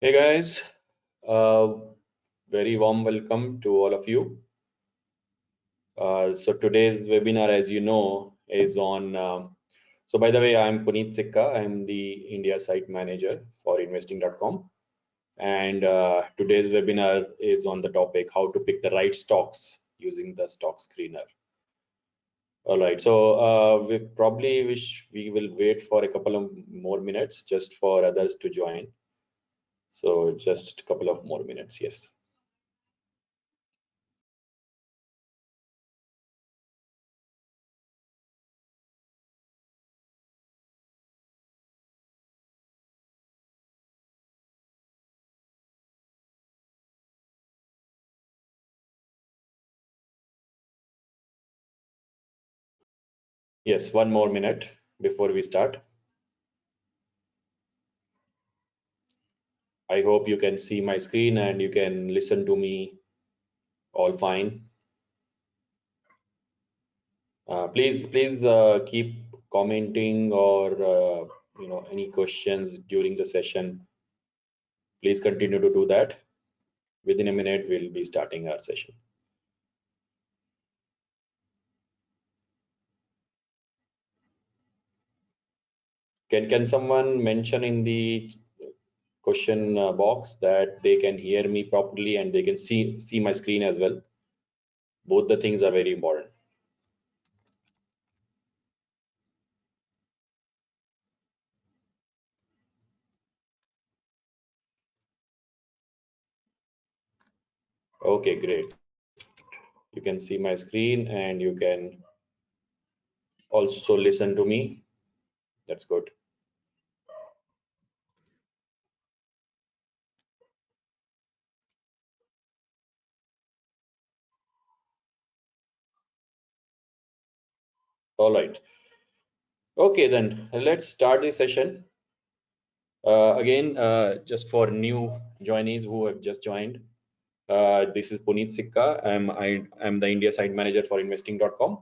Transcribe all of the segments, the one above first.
Hey guys, uh, very warm welcome to all of you. So today's webinar, as you know, is on. So by the way, I'm Puneet Sikka. I'm the India site manager for Investing.com, and today's webinar is on the topic how to pick the right stocks using the stock screener. All right, so we probably wish we will wait for a couple of more minutes just for others to join. So just a couple of more minutes, yes. Yes, one more minute before we start. I hope you can see my screen and you can listen to me all fine. Please keep commenting or any questions during the session. Please continue to do that. Within a minute, we'll be starting our session. Can someone mention in the question box that they can hear me properly and they can see my screen as well? Both the things are very important. Okay, great. You can see my screen and you can also listen to me. That's good. All right. Okay, then let's start the session. Again, just for new joinees who have just joined, this is Puneet Sikka. I'm the India site manager for Investing.com.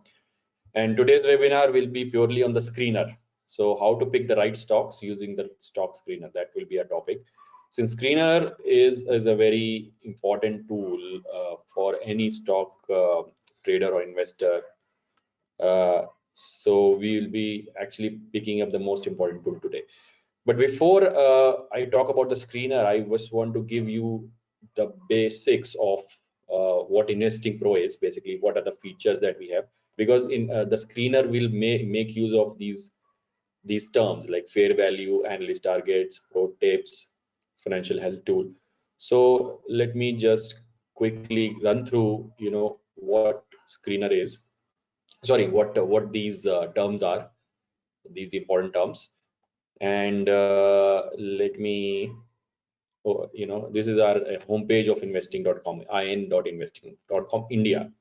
And today's webinar will be purely on the screener. So how to pick the right stocks using the stock screener. That will be a topic. Since screener is a very important tool for any stock trader or investor. So we will be actually picking up the most important tool today. But before I talk about the screener, I just want to give you the basics of what Investing Pro is. Basically, what are the features that we have? Because in the screener will make use of these terms like fair value, analyst targets, ProTips, financial health tool. So let me just quickly run through, what screener is. Sorry, what these terms are, these important terms, and let me this is our homepage of investing.com, in.investing.com India.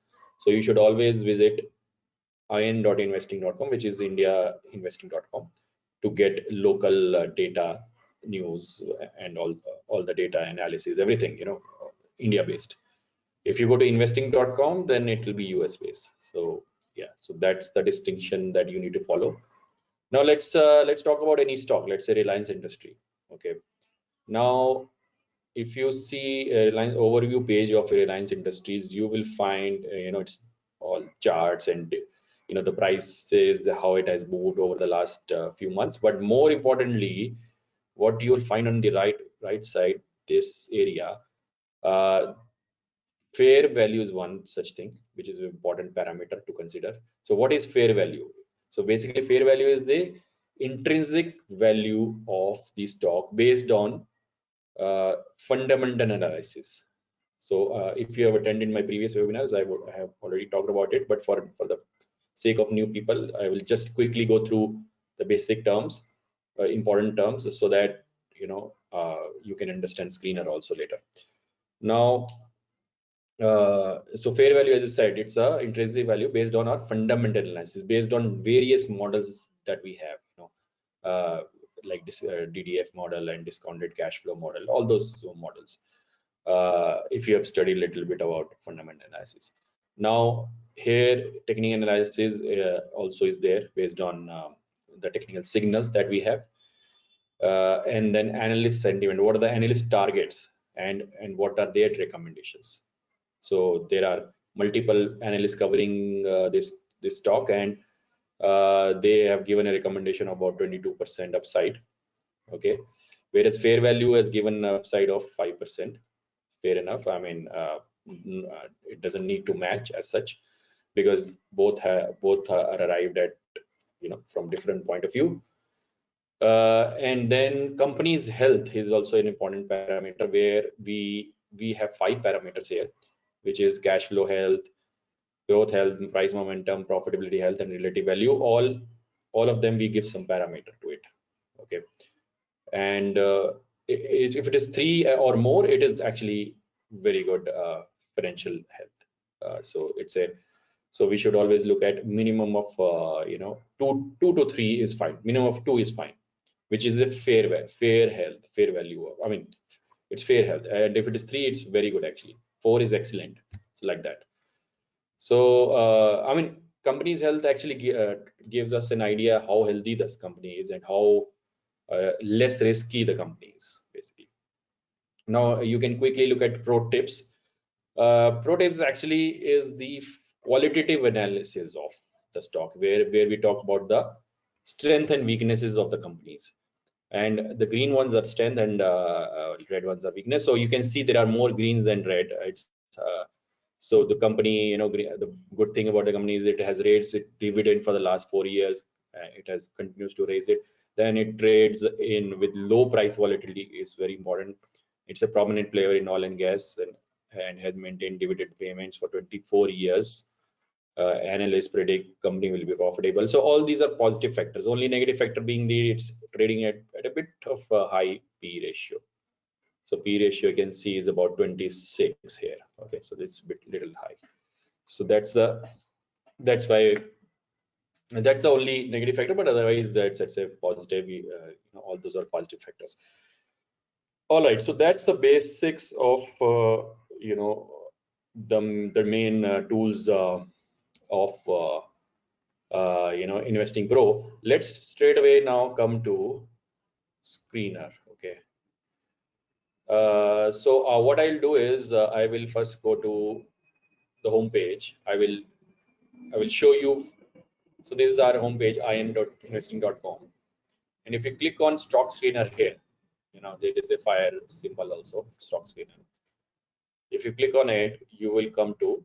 So you should always visit in.investing.com, which is India investing.com, to get local data, news, and all the data analysis, everything, India based. If you go to investing.com, then it will be US based. So yeah, so that's the distinction that you need to follow. Now let's talk about any stock. Let's say Reliance Industry. Okay. Now, if you see a Reliance overview page of Reliance Industries, you will find it's all charts and the prices, how it has moved over the last few months. But more importantly, what you will find on the right side, this area, uh, fair value is one such thing, which is an important parameter to consider. So what is fair value? So basically, fair value is the intrinsic value of the stock based on fundamental analysis. So if you have attended my previous webinars, I have already talked about it, but for the sake of new people, I will just quickly go through the basic terms, important terms, so that you can understand screener also later. Now, so fair value, as I said, it's a intrinsic value based on our fundamental analysis, based on various models that we have, like this DDF model and discounted cash flow model, all those models. If you have studied a little bit about fundamental analysis. Now, here technical analysis also is there based on the technical signals that we have. And then analyst sentiment. What are the analyst targets, and what are their recommendations? So there are multiple analysts covering this stock, and they have given a recommendation about 22% upside. Okay, whereas fair value has given an upside of 5%. Fair enough. I mean, it doesn't need to match as such, because both are arrived at, from different point of view. And then company's health is also an important parameter, where we have 5 parameters here, which is cash flow health, growth health, price momentum, profitability health, and relative value. All of them we give some parameter to it. Okay, and if it is 3 or more, it is actually very good financial health. So we should always look at minimum of 2 to 3 is fine. Minimum of 2 is fine, which is a fair health, fair value. I mean, it's fair health, and if it is 3, it's very good actually. 4 is excellent. It's like that. So I mean, company's health actually gives us an idea how healthy this company is, and how less risky the company is, basically. Now you can quickly look at ProTips. ProTips actually is the qualitative analysis of the stock, where we talk about the strength and weaknesses of the companies. And the green ones are strength, and red ones are weakness. So you can see there are more greens than red. So the company, the good thing about the company is it has raised its dividend for the last 4 years. It has continues to raise it. Then it trades in with low price volatility, is very important. It's a prominent player in oil and gas, and has maintained dividend payments for 24 years. Analysts predict company will be profitable. So all these are positive factors. Only negative factor being it's trading at a bit of a high P ratio. So P ratio you can see is about 26 here. Okay, so it's a bit little high. So that's why that's the only negative factor. But otherwise, that's a positive. All those are positive factors. All right, so that's the basics of the main tools of Investing Pro. Let's straight away now come to screener. Okay. So what I'll do is I will first go to the home page. I will show you. So this is our home page, in.investing.com. And if you click on stock screener here, there is a fire symbol also, stock screener. If you click on it, you will come to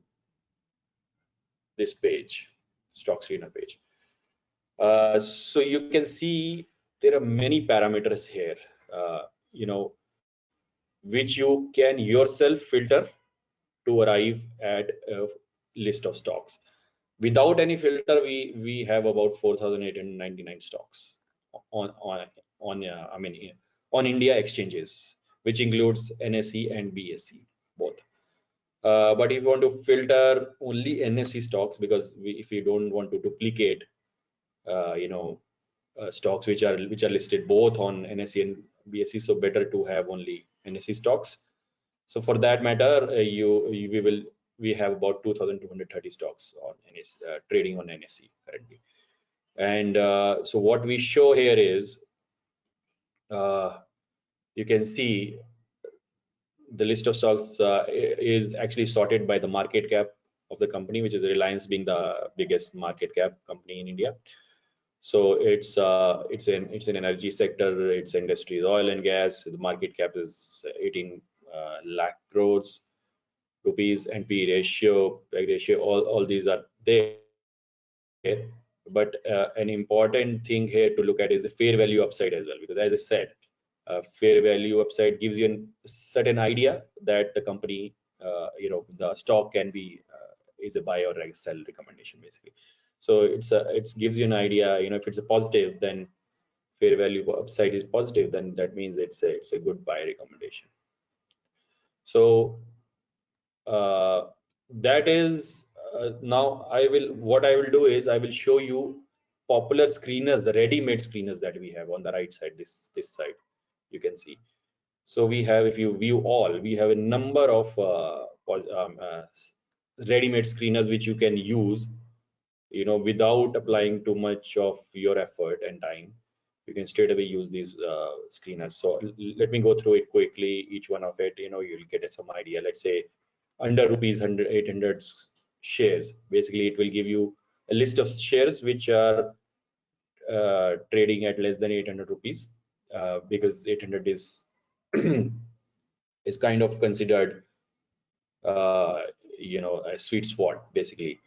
this page, stock screener page. So you can see there are many parameters here, which you can yourself filter to arrive at a list of stocks. Without any filter, we have about 4,899 stocks on India exchanges, which includes NSE and BSE both. But if you want to filter only NSE stocks, because if we don't want to duplicate, stocks which are listed both on NSE and BSE, so better to have only NSE stocks. So for that matter, we have about 2,230 stocks on trading on NSE currently. And so what we show here is, you can see the list of stocks is actually sorted by the market cap of the company, which is Reliance being the biggest market cap company in India. So it's an energy sector. Its industry is oil and gas. The market cap is 18 lakh crores rupees, and P ratio, PEG ratio, all these are there. But an important thing here to look at is the fair value upside as well, because as I said, fair value upside gives you a certain idea that the company, the stock can be is a buy or a sell recommendation, basically. So it gives you an idea. If it's a positive, then fair value upside is positive, then that means it's a good buy recommendation. So that is now what I will do is I will show you popular screeners, the ready-made screeners that we have on the right side, this side, you can see. So we have, if you view all, we have a number of ready-made screeners which you can use, without applying too much of your effort and time. you can straight away use these screeners. So let me go through it quickly, each one of it. You'll get some idea. Let's say under rupees 100 800 shares, basically it will give you a list of shares which are trading at less than 800 rupees, because 800 is is kind of considered a sweet spot basically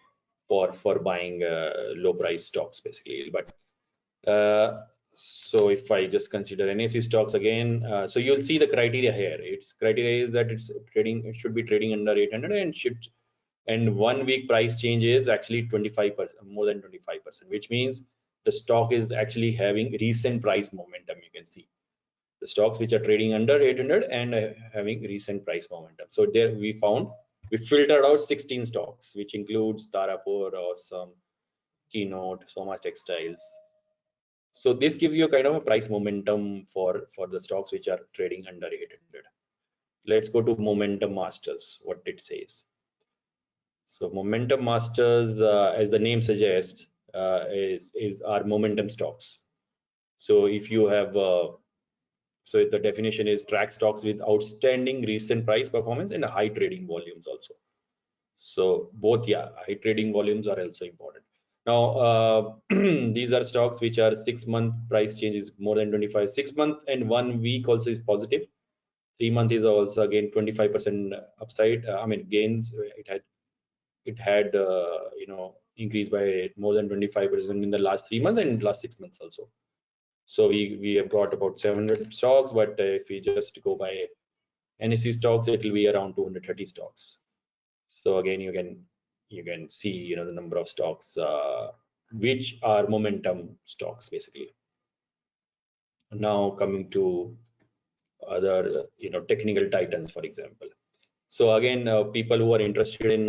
for buying low price stocks basically. But so if I just consider NSE stocks again, so you'll see the criteria here. Its criteria is that it should be trading under 800 and 1 week price change is actually 25%, more than 25%, which means the stock is actually having recent price momentum. You can see the stocks which are trading under 800 and having recent price momentum. So there we filtered out 16 stocks, which includes Tarapur, Awesome, Keynote, Soma Textiles. So this gives you a kind of a price momentum for the stocks which are trading under 800. Let's go to Momentum Masters, what it says. So Momentum Masters, as the name suggests, is our momentum stocks. So if you have, so the definition is track stocks with outstanding recent price performance and high trading volumes also. So both, yeah, high trading volumes are also important. Now, these are stocks which are 6-month price change is more than 25. 6-month and 1 week also is positive. 3-month is also again 25% upside. I mean gains. It had increased by more than 25% in the last 3 months and last 6 months also. So we have got about 700 stocks, but if we just go by NSE stocks, it will be around 230 stocks. So again, you can see the number of stocks which are momentum stocks basically. Now coming to other technical titans, for example. So again, people who are interested in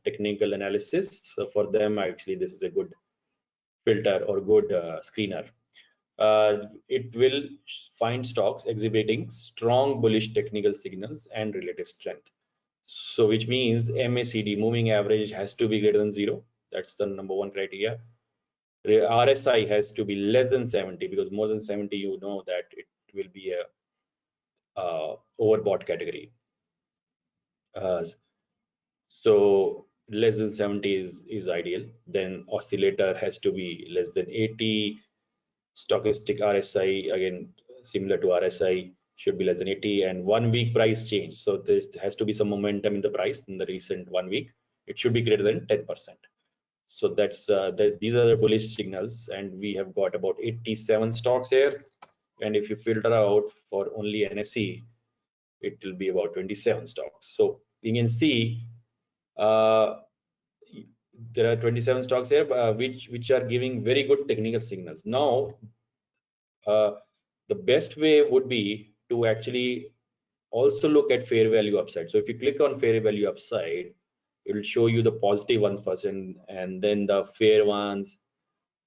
technical analysis, so for them actually this is a good filter or good screener. It will find stocks exhibiting strong bullish technical signals and relative strength. So which means MACD, moving average, has to be greater than 0. That's the number one criteria. RSI has to be less than 70, because more than 70, you know that it will be a overbought category. So less than 70 is ideal. Then oscillator has to be less than 80. Stochastic RSI, again similar to RSI, should be less than 80, and 1 week price change. So there has to be some momentum in the price in the recent 1 week. It should be greater than 10%. So that's these are the bullish signals, and we have got about 87 stocks here. And if you filter out for only NSE, it will be about 27 stocks. So you can see there are 27 stocks here which are giving very good technical signals. Now the best way would be to actually also look at fair value upside. So if you click on fair value upside, it will show you the positive ones first, and then the fair ones,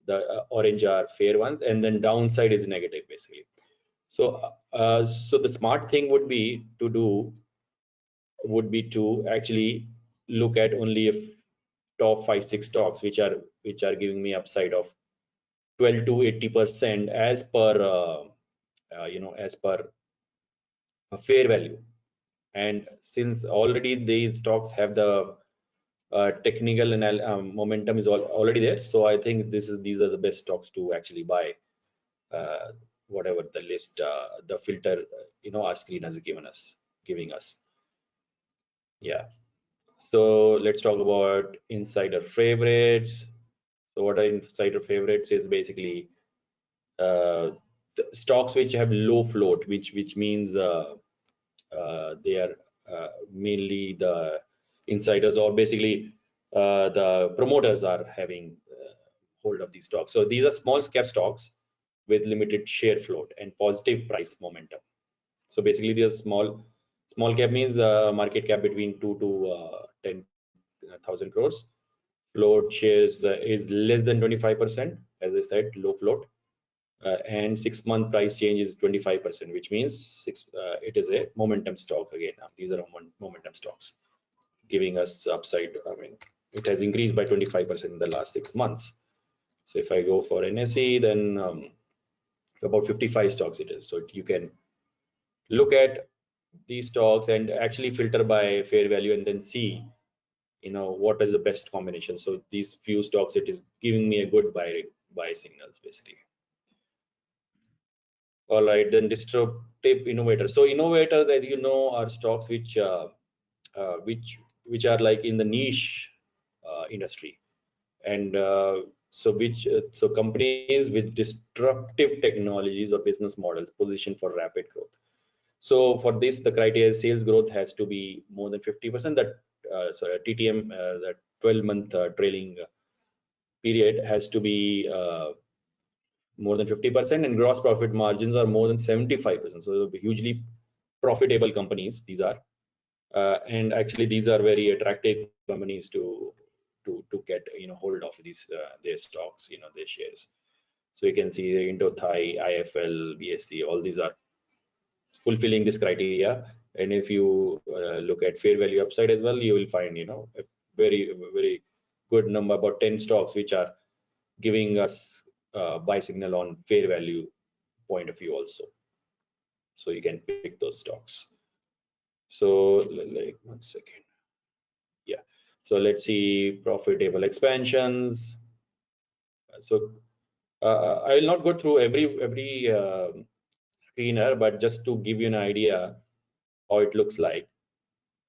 the orange are fair ones, and then downside is negative basically. So so the smart thing would be to actually look at only if top 5-6 stocks which are giving me upside of 12 to 80% as per as per fair value. And since already these stocks have the technical momentum is already there, so I think these are the best stocks to actually buy, whatever the list, the filter our screen has giving us. Yeah, so let's talk about insider favorites. So what are insider favorites is basically the stocks which have low float, which means they are mainly the insiders, or basically the promoters are having hold of these stocks. So these are small cap stocks with limited share float and positive price momentum. So basically these small cap means market cap between 2 to 10,000 crores. Float shares is less than 25%, as I said, low float. And 6-month price change is 25%, which means it is a momentum stock. Again, these are momentum stocks giving us upside. I mean, it has increased by 25% in the last 6 months. So if I go for NSE, then about 55 stocks it is. So you can look at these stocks and actually filter by fair value and then see, what is the best combination. So these few stocks, it is giving me a good buy signals basically. All right, then disruptive innovators. So innovators, as you know, are stocks which are like in the niche industry, and so companies with disruptive technologies or business models positioned for rapid growth. So for this, the criteria sales growth has to be more than 50%. That TTM, that 12-month trailing period has to be more than 50%, and gross profit margins are more than 75%. So hugely profitable companies these are, and actually these are very attractive companies to get hold of these their stocks, their shares. So you can see the Indo Thai, IFL, BSC, all these are fulfilling this criteria. And if you look at fair value upside as well, you will find a very good number, about 10 stocks which are giving us buy signal on fair value point of view also. So you can pick those stocks. So like 1 second. Yeah. So let's see profitable expansions. So I will not go through every screener, but just to give you an idea how it looks like.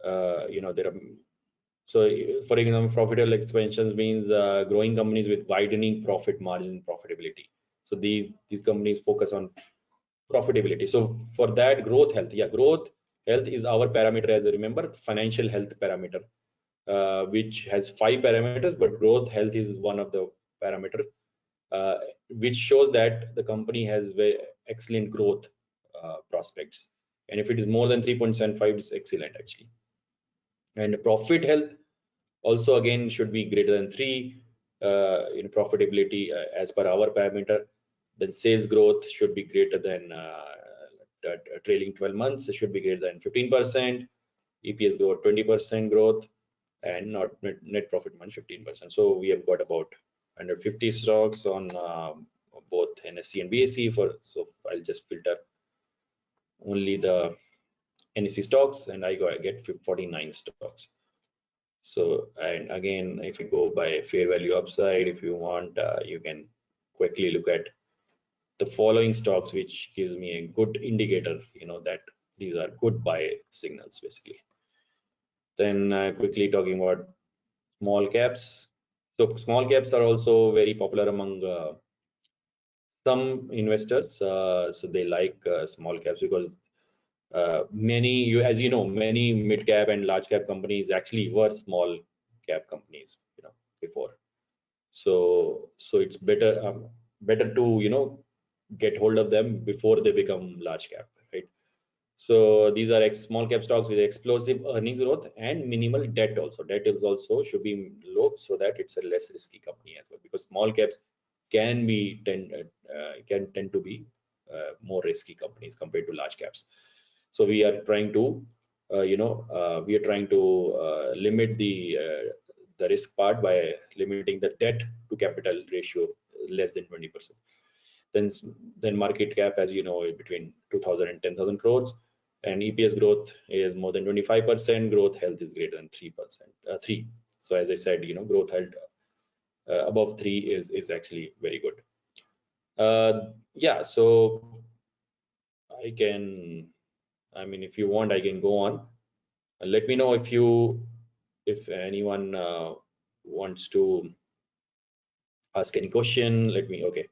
There are, so for example, profitable expansions means growing companies with widening profit margin profitability. So these companies focus on profitability. So for that, growth health, growth health is our parameter, as I remember, financial health parameter, which has 5 parameters, but growth health is one of the parameter, which shows that the company has very excellent growth prospects. And if it is more than 3.75, it's excellent actually. And profit health also again should be greater than 3 in profitability as per our parameter. Then sales growth should be greater than trailing 12 months. It should be greater than 15%. EPS growth 20% growth, and not net profit margin 15%. So we have got about 150 stocks on both NSE and BSE. So I'll just filter only the NSE stocks, and I get 49 stocks. So, and again, if you go by fair value upside, if you want, you can quickly look at the following stocks, which gives me a good indicator, that these are good buy signals basically. Then quickly talking about small caps. So small caps are also very popular among some investors. So they like small caps because as you know, many mid cap and large cap companies actually were small cap companies, before. So it's better to get hold of them before they become large cap, right? So these are small cap stocks with explosive earnings growth and minimal debt also. Debt is also should be low so that it's a less risky company as well, because small caps can tend to be more risky companies compared to large caps. So we are trying to limit the risk part by limiting the debt to capital ratio less than 20%. Then market cap, as you know, between 2,000 and 10,000 crores, and EPS growth is more than 25%. Growth health is greater than 3%. So as I said, growth health above 3 is actually very good. So if you want, I can go on. Let me know if anyone wants to ask any question. Okay.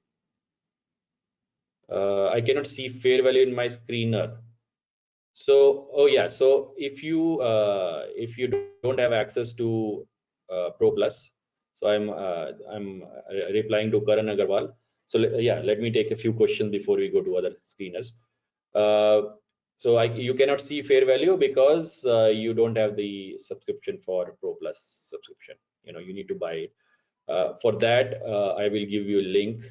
I cannot see fair value in my screener. So, so if you don't have access to Pro Plus, so I'm replying to Karan Agarwal. So let me take a few questions before we go to other screeners. So you cannot see fair value because you don't have the subscription for Pro Plus subscription. You need to buy it. For that, I will give you a link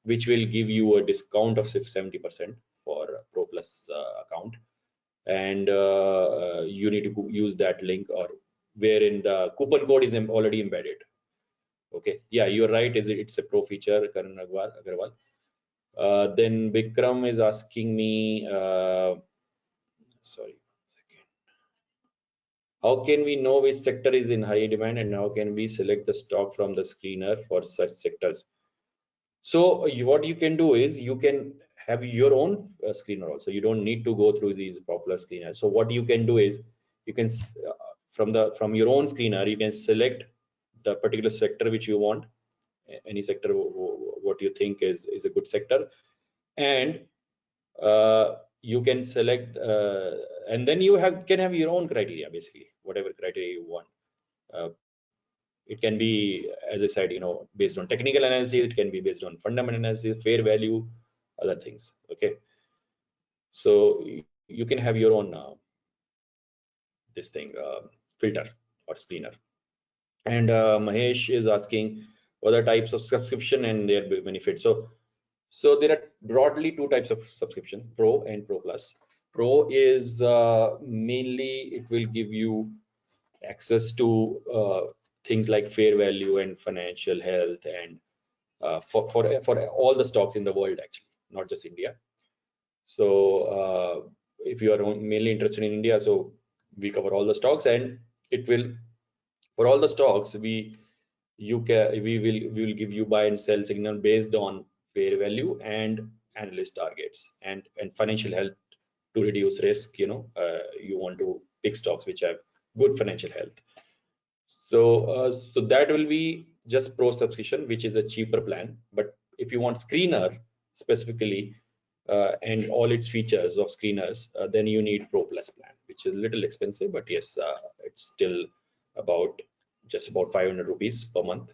which will give you a discount of 70% for Pro Plus account, and you need to use that link, or wherein the coupon code is already embedded. Okay, you're right. It's a pro feature, Karan Agarwal. Then Bikram is asking me, sorry, how can we know which sector is in high demand and how can we select the stock from the screener for such sectors? So what you can do is you can have your own screener also. You don't need to go through these popular screeners. So what you can do is you can from your own screener you can select the particular sector which you want, any sector what you think is a good sector, and you can select and then you can have your own criteria, basically whatever criteria you want. It can be, as I said, based on technical analysis, it can be based on fundamental analysis, fair value, other things. Okay, so you can have your own this thing filter or screener. And Mahesh is asking what are types of subscription and their benefits. So there are broadly two types of subscription: Pro and Pro Plus. Pro is mainly it will give you access to things like fair value and financial health, and for all the stocks in the world, actually, not just India. So if you are mainly interested in India, so we cover all the stocks, and it will, for all the stocks, we will give you buy and sell signal based on fair value and analyst targets and financial health to reduce risk. You want to pick stocks which have good financial health. So that will be just Pro subscription, which is a cheaper plan. But if you want screener specifically and all its features of screeners, then you need Pro Plus plan, which is a little expensive, but yes, it's still just about 500 rupees per month.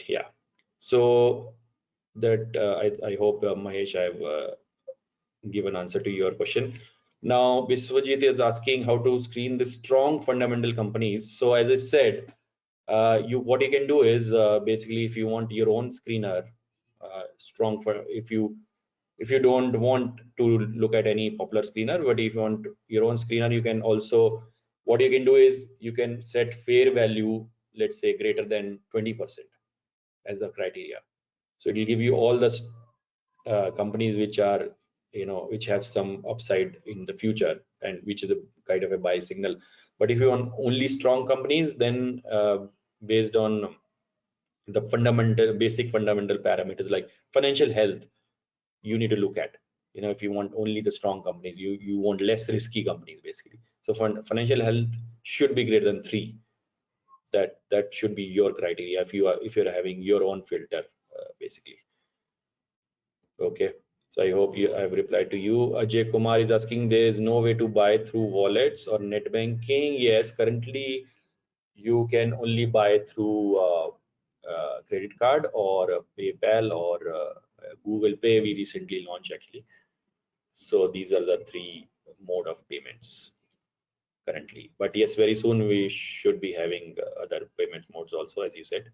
Yeah. So that I hope Mahesh, I've given answer to your question. Now, Biswajit is asking how to screen the strong fundamental companies. So as I said, what you can do is basically if you want your own screener, strong for if you don't want to look at any popular screener, but if you want your own screener, you can also, what you can do is you can set fair value, let's say greater than 20% as the criteria. So it will give you all the companies which are which have some upside in the future and which is a kind of a buy signal. But if you want only strong companies, then based on the basic fundamental parameters like financial health, you need to look at, if you want only the strong companies, you want less risky companies, basically. So financial health should be greater than 3. That should be your criteria if you're having your own filter, basically. Okay, so I hope I've replied to you. Ajay Kumar is asking, there is no way to buy through wallets or net banking. Yes, currently you can only buy through credit card or PayPal or Google Pay. We recently launched, actually. So these are the 3 mode of payments currently. But yes, very soon we should be having other payment modes also, as you said.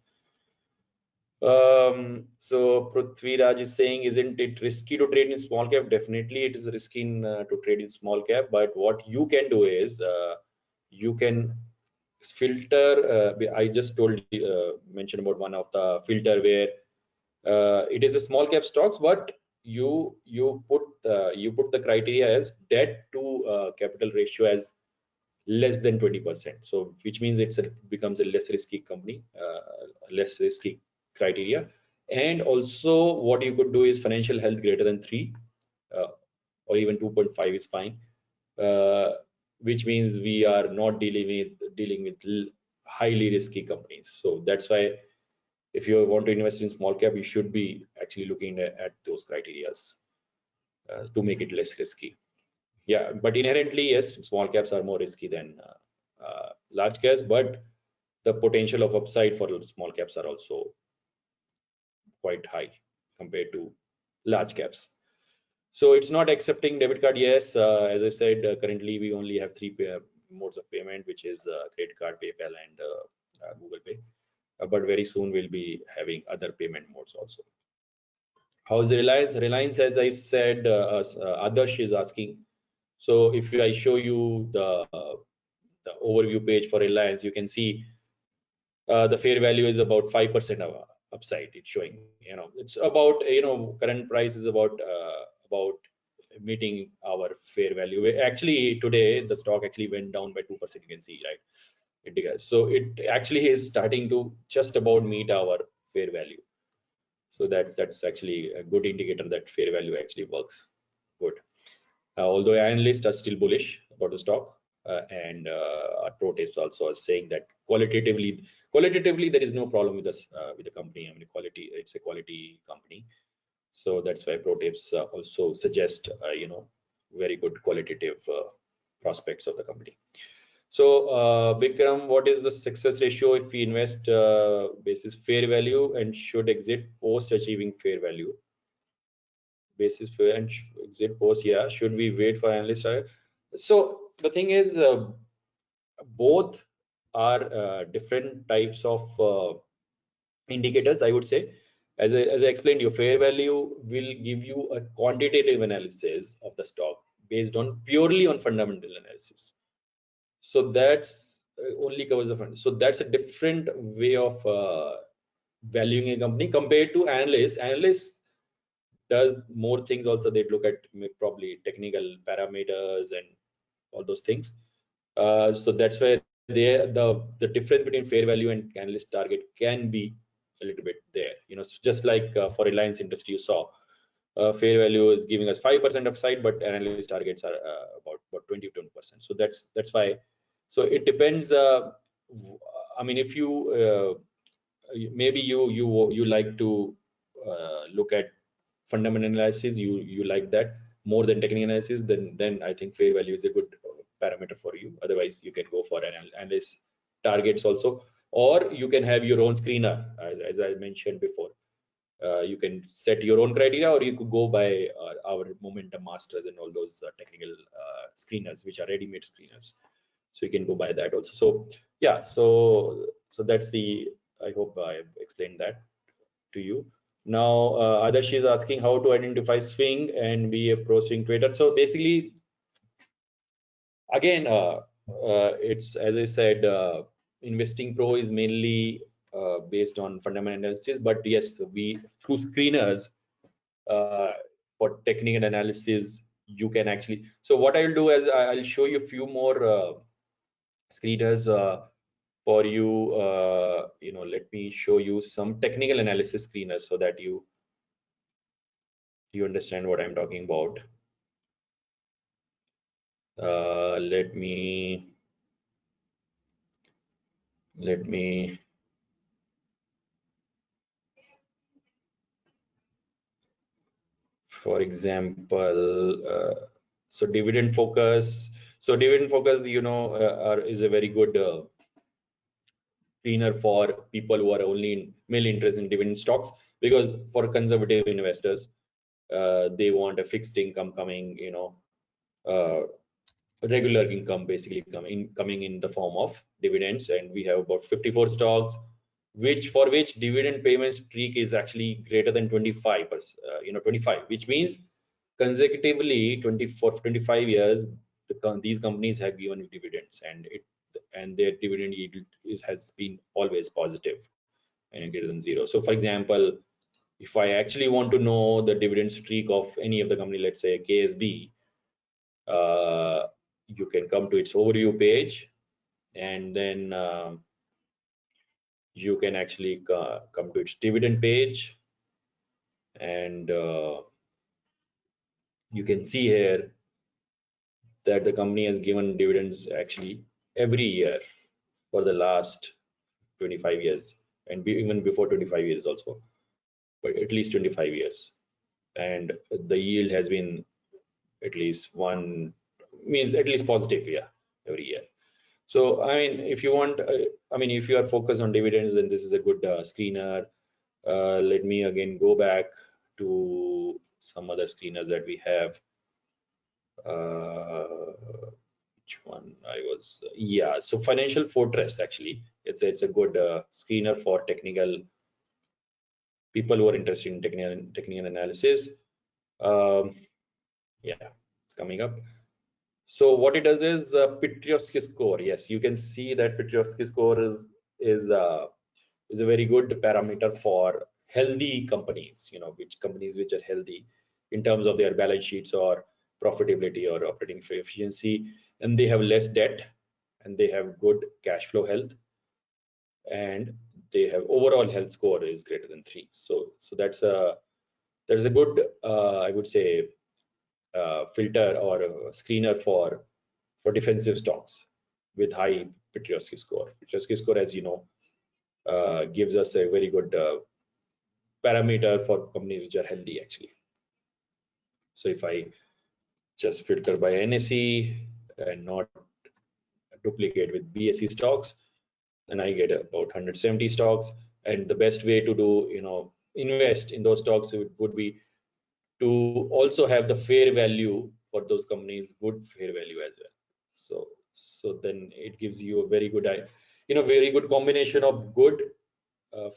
So Prithviraj is saying, isn't it risky to trade in small cap? Definitely it is risky to trade in small cap, but what you can do is you can filter. I just mentioned about one of the filter where it is a small cap stocks, but you put the criteria as debt to capital ratio as less than 20%. So which means becomes a less risky company, less risky criteria. And also what you could do is financial health greater than 3 or even 2.5 is fine, which means we are not dealing with highly risky companies. So that's why if you want to invest in small cap, you should be actually looking at those criterias to make it less risky. Yeah, but inherently, yes, small caps are more risky than large caps, but the potential of upside for small caps are also quite high compared to large caps. So it's not accepting debit card. Yes, as I said, currently we only have 3 modes of payment, which is credit card, PayPal, and Google Pay. But very soon we'll be having other payment modes also. How's Reliance? Reliance, as I said, Adarsh is asking. So if I show you the overview page for Reliance, you can see the fair value is about 5% upside. It's showing, it's about, current price is about meeting our fair value. Actually, today the stock actually went down by 2%. You can see, right? So it actually is starting to just about meet our fair value. So that's actually a good indicator that fair value actually works good. Although analysts are still bullish about the stock, and our ProTips also are saying that qualitatively there is no problem with us, with the company. I mean, quality, it's a quality company. So that's why ProTips also suggest, very good qualitative prospects of the company. So Vikram, what is the success ratio if we invest basis fair value and should exit post achieving fair value? Basis fair and exit post, yeah. Should we wait for analyst? So the thing is, both are different types of indicators, I would say. As I explained, your fair value will give you a quantitative analysis of the stock based on purely on fundamental analysis. So that's only covers the fund. So that's a different way of valuing a company compared to analysts. Analysts does more things also. They look at probably technical parameters and all those things. So that's where the difference between fair value and analyst target can be a little bit there. Just like for Reliance Industry, you saw fair value is giving us 5% upside, but analyst targets are about 20%. So that's why. So it depends. I mean, if you maybe you like to look at fundamental analysis, you like that more than technical analysis, then I think fair value is a good parameter for you. Otherwise, you can go for analyst targets also, or you can have your own screener, as I mentioned before. You can set your own criteria, or you could go by our momentum masters and all those technical screeners, which are ready-made screeners. So you can go by that also. So yeah, so that's the, I hope I explained that to you. Now Adarsh is asking how to identify swing and be a pro swing trader. So basically, again, it's, as I said, InvestingPro is mainly based on fundamental analysis, but yes, we through screeners for technical analysis, you can actually. So what I'll do is I'll show you a few more screeners for you. Let me show you some technical analysis screeners so that you understand what I'm talking about. Let me for example, so dividend focus. So dividend focus, is a very good screener for people who are only mainly interested in dividend stocks, because for conservative investors, they want a fixed income coming, regular income basically coming in the form of dividends. And we have about 54 stocks for which dividend payment streak is actually greater than 25%, 25, which means consecutively 25 years these companies have given dividends, and their dividend yield has been always positive and greater than zero. So for example, if I actually want to know the dividend streak of any of the company, let's say KSB, you can come to its overview page, and then you can actually come to its dividend page, and you can see here that the company has given dividends actually every year for the last 25 years, and even before 25 years also, but at least 25 years. And the yield has been at least at least positive, yeah, every year. So I mean, if you want, if you are focused on dividends, then this is a good screener. Let me again go back to some other screeners that we have. Which one I was? Yeah, so Financial Fortress, actually, it's a good screener for technical people who are interested in technical analysis. Yeah, it's coming up. So what it does is Petrosky score. Yes, you can see that Petrosky score is is a very good parameter for healthy companies, which companies which are healthy in terms of their balance sheets or profitability or operating efficiency, and they have less debt and they have good cash flow health, and they have overall health score is greater than 3. So there's a good I would say filter or a screener for defensive stocks with high Petrosky score. Petrosky score, as you know, gives us a very good parameter for companies which are healthy actually. So if I just filter by NSE and not duplicate with BSE stocks, then I get about 170 stocks. And the best way to do, invest in those stocks would be to also have the fair value for those companies, good fair value as well. So then it gives you a very good, very good combination of good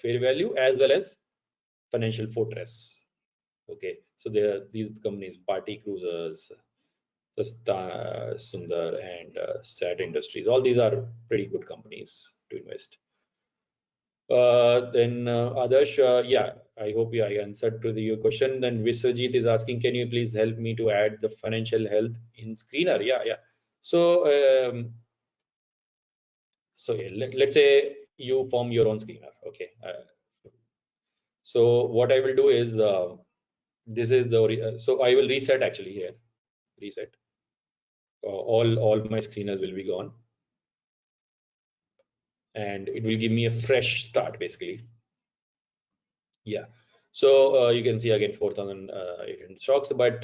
fair value as well as financial fortress. Okay, so there are these companies, Party Cruisers, Sasta, Sundar, and Sat Industries. All these are pretty good companies to invest. Then Adarsh, yeah, I hope I answered to your question. Then Viswajit is asking, can you please help me to add the financial health in screener? Yeah. So let's say you form your own screener. Okay. So what I will do is this is the so I will reset actually here. Reset. All my screeners will be gone, and it will give me a fresh start basically. Yeah. So you can see again 4,800 stocks, but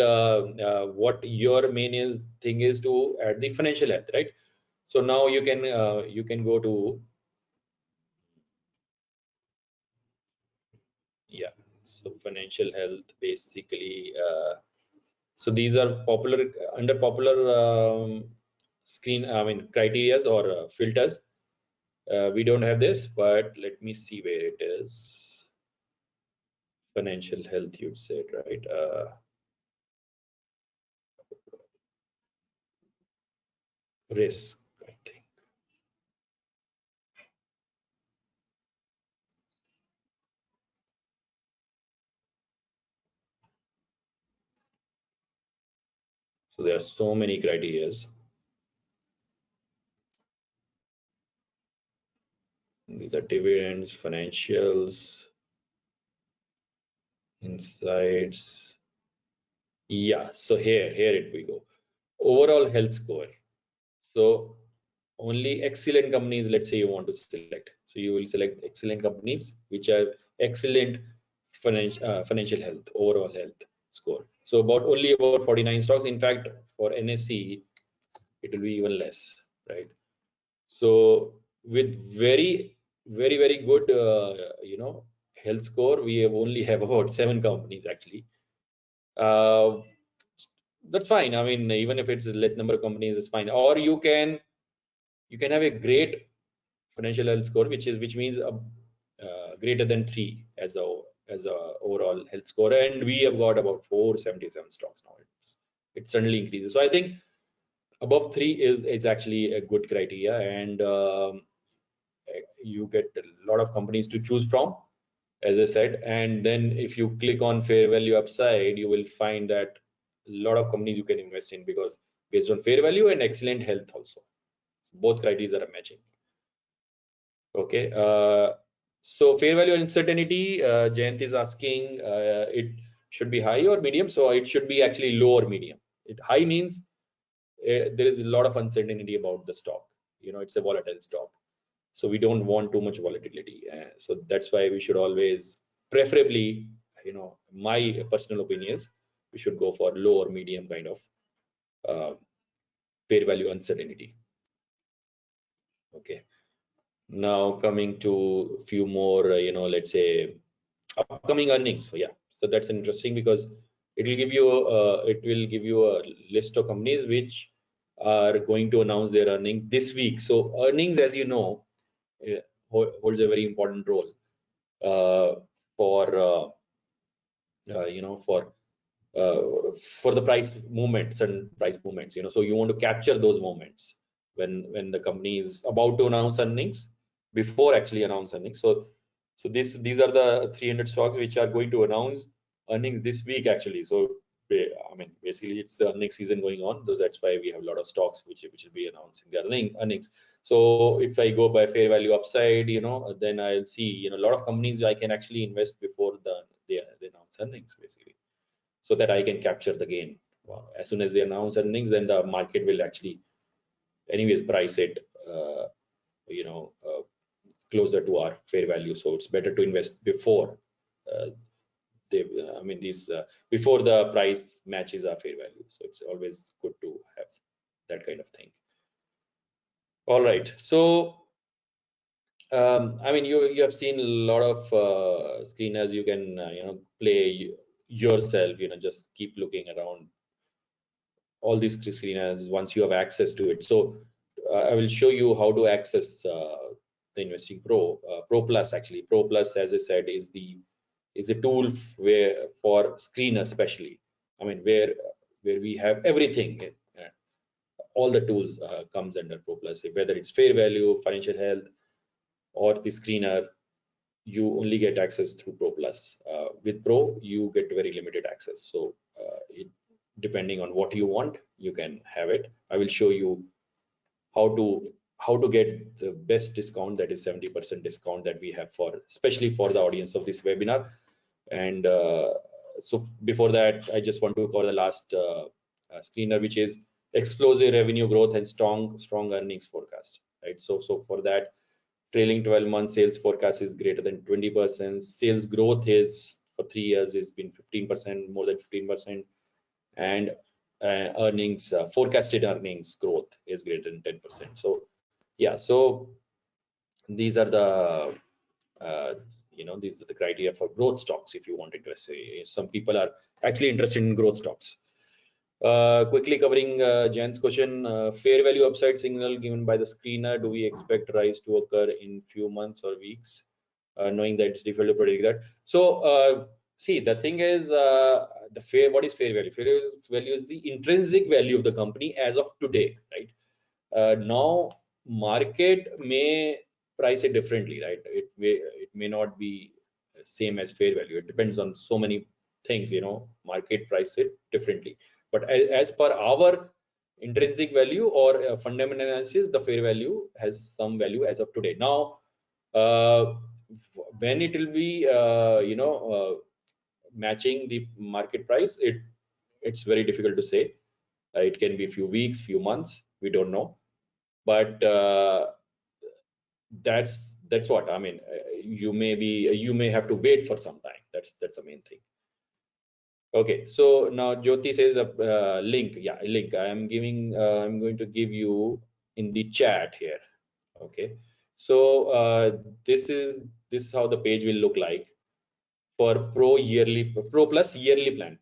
what your main thing is to add the financial health, right? So now you can go to so financial health basically. So these are popular under popular criterias or filters. We don't have this, but let me see where it is. Financial health, you'd say, right? Risk, I think. So there are so many criterias. These are dividends, financials, insights. Yeah, so here it we go. Overall health score. So only excellent companies, let's say you want to select. So you will select excellent companies which are excellent financial health, overall health score. So only about 49 stocks. In fact, for NSE, it will be even less, right? So with very, very, very good, health score, we only have about 7 companies actually. That's fine. I mean, even if it's a less number of companies, it's fine. Or you can have a great financial health score, which means greater than 3 as a overall health score, and we have got about 477 stocks now. It suddenly increases. So I think above 3 is actually a good criteria, and you get a lot of companies to choose from, as I said. And then if you click on fair value upside, you will find that a lot of companies you can invest in, because based on fair value and excellent health also, both criteria are matching. Okay. So fair value uncertainty, Jayant is asking, it should be high or medium. So it should be actually low or medium. High means there is a lot of uncertainty about the stock. It's a volatile stock, so we don't want too much volatility. So that's why we should always, preferably, my personal opinion is, we should go for low or medium kind of fair value uncertainty. Okay. Now coming to a few more, let's say upcoming earnings. So yeah, so that's interesting because it will give you a list of companies which are going to announce their earnings this week. So earnings, as you know, holds a very important role for for the price movements and price movements. So you want to capture those moments when the company is about to announce earnings, before actually announce earnings. So So these are the 300 stocks which are going to announce earnings this week actually. So I mean, basically it's the earnings season going on. So that's why we have a lot of stocks which will be announcing their earnings. So if I go by fair value upside, then I'll see, a lot of companies I can actually invest before they announce earnings basically, so that I can capture the gain. As soon as they announce earnings, then the market will actually anyways price it, closer to our fair value. So it's better to invest before uh, these before the price matches our fair value. So it's always good to have that kind of thing. All right. So I mean, you have seen a lot of screeners. You can play yourself. Just keep looking around all these screeners once you have access to it. So I will show you how to access the Investing Pro. Pro Plus, actually, Pro Plus, as I said, is the tool where for screeners especially. I mean, where we have everything. All the tools comes under Pro Plus, whether it's fair value, financial health, or the screener. You only get access through Pro Plus. With Pro, you get very limited access. So depending on what you want, you can have it. I will show you how to get the best discount, that is 70% discount that we have for especially for the audience of this webinar. And so before that, I just want to cover the last screener, which is explosive revenue growth and strong earnings forecast, right? So for that, trailing 12 month sales forecast is greater than 20%. Sales growth is for 3 years has been 15%, more than 15%, and earnings forecasted earnings growth is greater than 10%. So yeah, so these are the these are the criteria for growth stocks. If you want to invest, some people are actually interested in growth stocks. Quickly covering Jan's question, fair value upside signal given by the screener. Do we expect rise to occur in few months or weeks? Knowing that it's difficult to predict that. So see, the thing is, what is fair value? Fair value is the intrinsic value of the company as of today, right? Now market may price it differently, right? It may not be same as fair value. It depends on so many things, market price it differently. But as per our intrinsic value or fundamental analysis, the fair value has some value as of today. Now when it will be matching the market price, it's very difficult to say. It can be a few weeks, few months, we don't know. But that's what I mean. You may have to wait for some time. That's the main thing. Okay, so now Jyoti says a link. Yeah, a link. I'm going to give you in the chat here. Okay, so this is how the page will look like for Pro Plus yearly plan.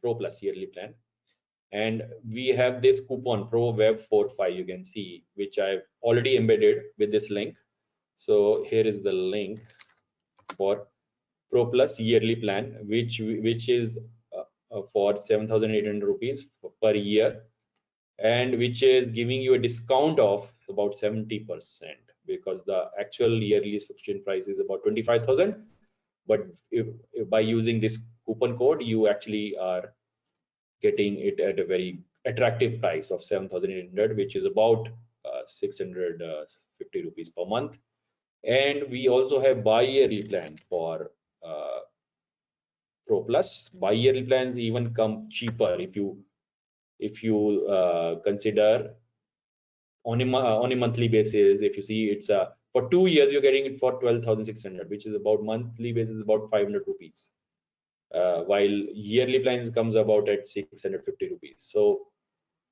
And we have this coupon Pro Web 45, you can see, which I've already embedded with this link. So here is the link for Pro Plus yearly plan, which is for 7,800 rupees per year, and which is giving you a discount of about 70%, because the actual yearly subscription price is about 25,000. But if by using this coupon code, you actually are getting it at a very attractive price of 7,800, which is about 650 rupees per month. And we also have bi-yearly plan for Pro Plus. Bi-yearly plans even come cheaper if you consider on a monthly basis. If you see, it's for 2 years you're getting it for 12,600, which is about monthly basis about 500 rupees. While yearly plans comes about at 650 rupees. So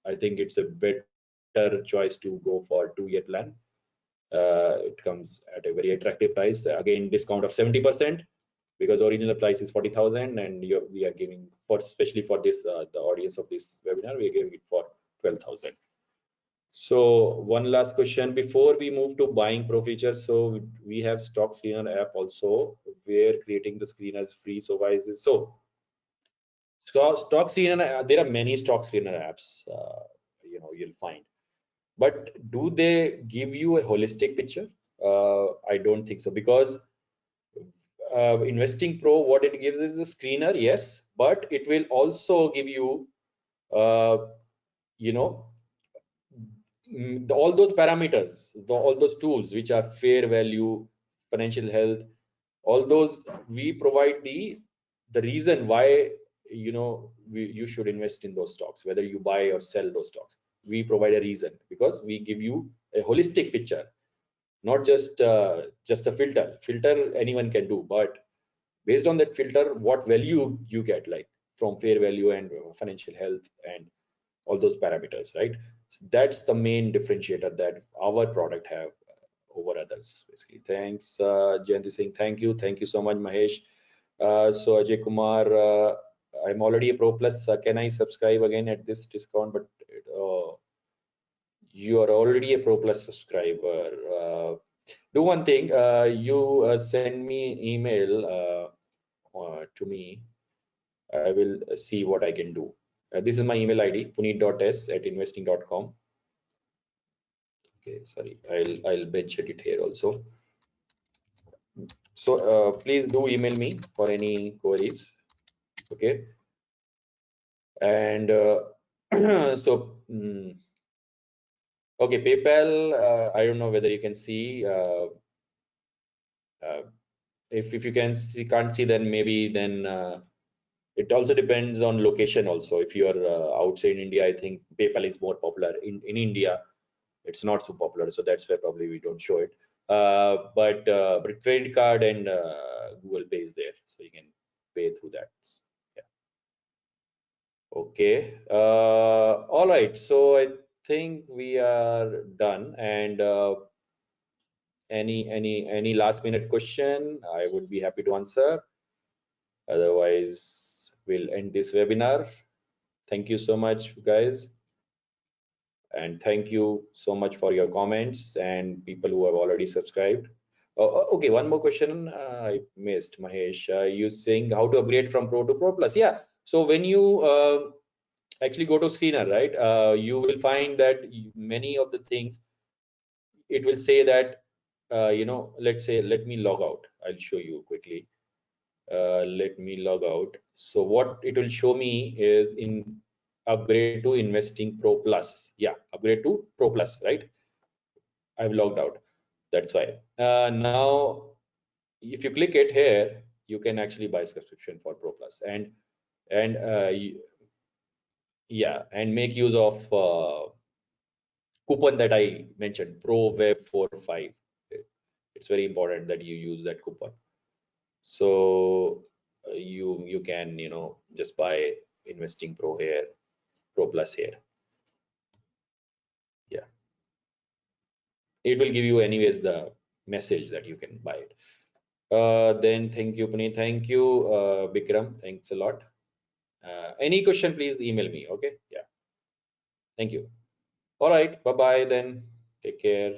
I think it's a better choice to go for 2-year plan. It comes at a very attractive price. Again, discount of 70%, because original price is 40,000, and we are giving, for especially for this the audience of this webinar, we are giving it for 12,000. So one last question before we move to buying Pro features. So we have stock screener app also, where creating the screener is free. So why is this? So stock screener, there are many stock screener apps you'll find, but do they give you a holistic picture? I don't think so, because Investing Pro, what it gives is a screener, yes, but it will also give you, you know, all those parameters, all those tools which are fair value, financial health, all those we provide the reason why, you know, you should invest in those stocks, whether you buy or sell those stocks. We provide a reason because we give you a holistic picture, not just a filter anyone can do, but based on that filter what value you get, like from fair value and financial health and all those parameters, right? So that's the main differentiator that our product have over others, basically. Thanks, Jayanti Singh. Thank you so much, Mahesh. So Ajay Kumar, I'm already a Pro Plus. Can I subscribe again at this discount? But you are already a Pro Plus subscriber. Do one thing. You send me email to me. I will see what I can do. This is my email ID, puneet.s@investing.com. Okay, sorry, I'll mention it here also. So please do email me for any queries. Okay, and so okay, PayPal. I don't know whether you can see. If you can see, can't see, then maybe then it also depends on location. Also, if you are outside India, I think PayPal is more popular. In India, it's not so popular, so that's why probably we don't show it. But credit card and Google Pay is there, so you can pay through that. Yeah. Okay. All right. So I think we are done. And any last minute question, I would be happy to answer. Otherwise, we'll end this webinar. Thank you so much, guys. And thank you so much for your comments and people who have already subscribed. Okay, one more question I missed, Mahesh. You saying how to upgrade from Pro to Pro Plus? Yeah. So when you actually go to screener, right, you will find that many of the things, it will say that, you know, let's say, let me log out. I'll show you quickly. Let me log out. So what it will show me is in upgrade to Investing Pro Plus. Yeah, upgrade to Pro Plus, right? I've logged out. That's why. Now, if you click it here, you can actually buy subscription for Pro Plus and yeah, and make use of coupon that I mentioned, ProWeb45. It's very important that you use that coupon. So you can, you know, just buy Investing Pro here, Pro Plus here. Yeah, it will give you anyways the message that you can buy it. Then thank you, Puneet. Thank you, Bikram. Thanks a lot. Any question, please email me. Okay. Yeah. Thank you. All right. Bye bye then. Take care.